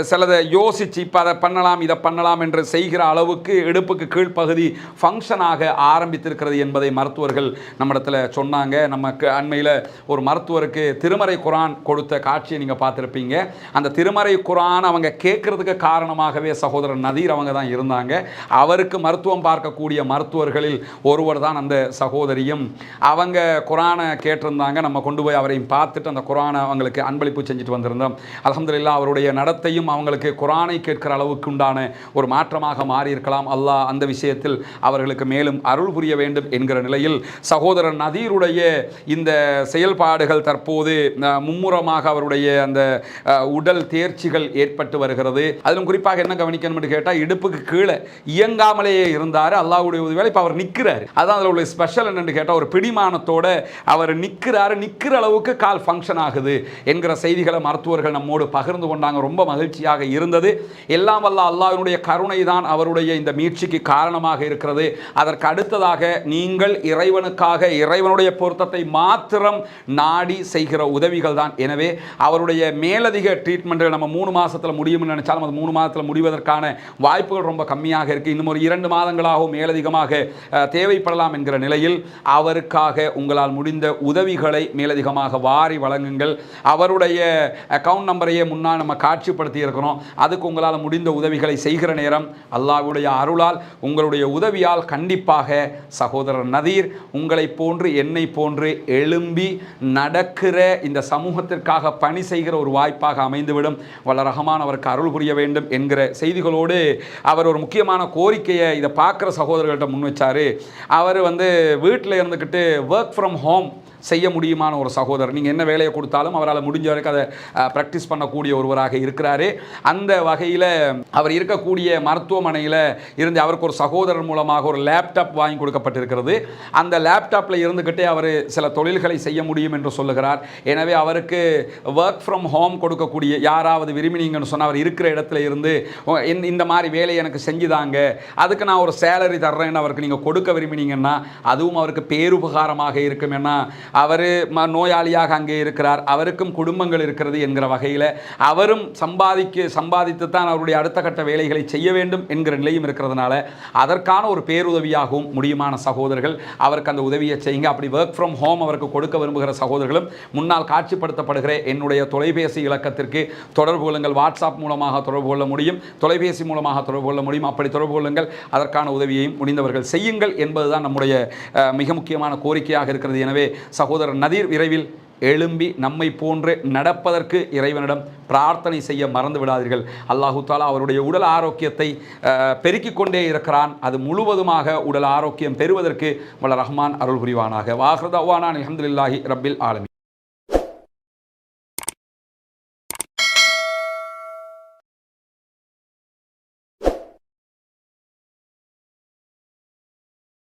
சிலதை யோசித்து இப்போ அதை பண்ணலாம் இதை பண்ணலாம் என்று செய்கிற அளவுக்கு இடுப்புக்கு கீழ்ப்பகுதி ஃபங்க்ஷனாக ஆரம்பித்திருக்கிறது என்பதை மருத்துவர்கள் நம்மிடத்தில் சொன்னாங்க. நமக்கு அண்மையில் ஒரு மருத்துவருக்கு திருமறை குரான் கொடுத்த காட்சியை நீங்கள் பார்த்துருப்பீங்க. அந்த திருமறை குரான் அவங்க கேட்கறதுக்கு காரணமாகவே சகோதரர் நதீர் அவங்க தான் இருந்தாங்க. அவருக்கு மருத்துவம் பார்க்கக்கூடிய மருத்துவர்களில் ஒருவர் தான் அந்த சகோதரியும். அவங்க குரானை கேட்டிருந்தாங்க. நம்ம கொண்டு போய் அவரையும் பார்த்துட்டு அந்த குரானை அவங்களுக்கு அன்பளிப்பு செஞ்சுட்டு வந்திருந்தோம். அல்ஹம்துலில்லாஹ், அவருடைய நடத்தையும் அவங்களுக்கு குரானை கேட்கிற அளவுக்கு உண்டான ஒரு மாற்றமாக மாறியிருக்கலாம். அல்லாஹ் அந்த விஷயத்தில் அவர்களுக்கு மேலும் அருள் புரிய வேண்டும் என்கிற நிலையில் சகோதரர் நதீருடைய இந்த செயல்பாடுகள் தற்போது மும்முரமாக அவருடைய அந்த உடல் தேர்ச்சிகள் ஏற்பட்டு வருகிறது. அதிலும் குறிப்பாக என்ன கவனிக்கணும் என்று கேட்டால், இடுப்புக்கு கீழே இயங்காமலேயே இருந்தார். அல்லாஹ்வுடைய உதவியால் இப்போ அவர் நிற்கிறார். அதான் அதில் உள்ள ஸ்பெஷல் என்னென்னு கேட்டால், ஒரு பிடிமானத்தோடு அவர் நிற்கிறார். நிற்கிற அளவுக்கு கால் ஃபங்க்ஷன் ஆகுது என்கிற செய்திகளை மருத்துவர்கள் நம்மோடு பகிர்ந்து கொண்டாங்க. ரொம்ப மகிழ்ச்சியாக இருந்தது. எல்லாம் வல்ல அல்லாஹ்வுடைய கருணை தான் அவருடைய இந்த மீட்சிக்கு காரணமாக இருக்கிறது. அதற்கு அடுத்ததாக நீங்கள் இறைவனுக்காக இறைவனுடைய பொருத்தத்தை மாத்திரம் நாடி செய்கிற உதவிகள் தான். எனவே அவருடைய மேலதிக ட்ரீட்மெண்ட்டுகள் நம்ம 3 மாதத்தில் முடியும்னு நினைச்சாலும் அது 3 மாதத்தில் முடிவதற்கான வாய்ப்புகள் ரொம்ப கம்மியாக இருக்குது. இன்னும் ஒரு 2 மாதங்களாகவும் மேலதிகமாக தேவைப்படலாம் என்கிற நிலையில் அவருக்காக உங்களால் முடிந்த உதவிகளை மேலதிகமாக வாரி வழங்குங்கள். அவருடைய அக்கவுண்ட் நம்பரையே முன்னால் நம்ம காட்சிப்படுத்தி இருக்கிறோம். அதுக்கு உங்களால் முடிந்த உதவிகளை செய்கிற நேரம் அல்லாஹ்வுடைய அருளால் உங்களுடைய உதவியால் கண்டிப்பாக சகோதரர் நதீர் உங்களை போன்று என்னை போன்று எழும்பி நடக்கிற இந்த சமூகத்திற்காக பணி செய்கிற ஒரு வாய்ப்பாக அமைந்துவிடும். வல்ல ரஹ்மான் அவருக்கு அருள் புரிய வேண்டும் என்கிற செய்திகளோடு அவர் ஒரு முக்கியமான கோரிக்கையை இதை பார்க்குற சகோதரர்கள்ட்ட முன் வச்சார். அவர் வீட்டில் இருந்துக்கிட்டு ஒர்க் ஃப்ரம் ஹோம் செய்ய முடியுமான ஒரு சகோதரர். நீங்கள் என்ன வேலையை கொடுத்தாலும் அவரால் முடிஞ்ச வரைக்கும் அதை ப்ராக்டிஸ் பண்ணக்கூடிய ஒருவராக இருக்கிறாரு. அந்த வகையில் அவர் இருக்கக்கூடிய மருத்துவமனையில் இருந்து அவருக்கு ஒரு சகோதரர் மூலமாக ஒரு லேப்டாப் வாங்கி கொடுக்கப்பட்டிருக்கிறது. அந்த லேப்டாப்பில் இருந்துக்கிட்டே அவர் சில தொழில்களை செய்ய முடியும் என்று சொல்லுகிறார். எனவே அவருக்கு ஒர்க் ஃப்ரம் ஹோம் கொடுக்கக்கூடிய யாராவது விரும்பினீங்கன்னு சொன்னால் அவர் இருக்கிற இடத்துல இருந்து இந்த மாதிரி வேலையை எனக்கு செஞ்சுதாங்க, அதுக்கு நான் ஒரு சேலரி தர்றேன்னு அவருக்கு நீங்கள் கொடுக்க விரும்பினீங்கன்னா அதுவும் அவருக்கு பேருபகாரமாக இருக்கும். ஏன்னா அவர் நோயாளியாக அங்கே இருக்கிறார், அவருக்கும் குடும்பங்கள் இருக்கிறது என்கிற வகையில் அவரும் சம்பாதித்து தான் அவருடைய அடுத்த கட்ட வேலைகளை செய்ய வேண்டும் என்கிற நிலையும் இருக்கிறதுனால அதற்கான ஒரு பேருதவியாகவும் முடியுமான சகோதரர்கள் அவருக்கு அந்த உதவியை செய்யுங்க. அப்படி ஒர்க் ஃப்ரம் ஹோம் அவருக்கு கொடுக்க விரும்புகிற சகோதரர்களும் முன்னால் காட்சிப்படுத்தப்படுகிற என்னுடைய தொலைபேசி இலக்கத்திற்கு தொடர்பு கொள்ளுங்கள். வாட்ஸ்அப் மூலமாக தொடர்பு கொள்ள முடியும், தொலைபேசி மூலமாக தொடர்பு கொள்ள முடியும். அப்படி தொடர்பு கொள்ளுங்கள், அதற்கான உதவியையும் முடிந்தவர்கள் செய்யுங்கள் என்பதுதான் நம்முடைய மிக முக்கியமான கோரிக்கையாக இருக்கிறது. எனவே சகோதரர் நதீர் விரைவில் எழும்பி நம்மை போன்று நடப்பதற்கு இறைவனிடம் பிரார்த்தனை செய்ய மறந்து விடாதீர்கள். அல்லாஹு தாலா அவருடைய உடல் ஆரோக்கியத்தை பெருக்கிக் கொண்டே இருக்கிறான். அது முழுவதுமாக உடல் ஆரோக்கியம் பெறுவதற்கு வல்ல ரஹ்மான் அருள் புரிவானாக. வாஹ்ரு தஅவானா அல்ஹம்துலில்லாஹி ரப்பில் ஆலமீன்.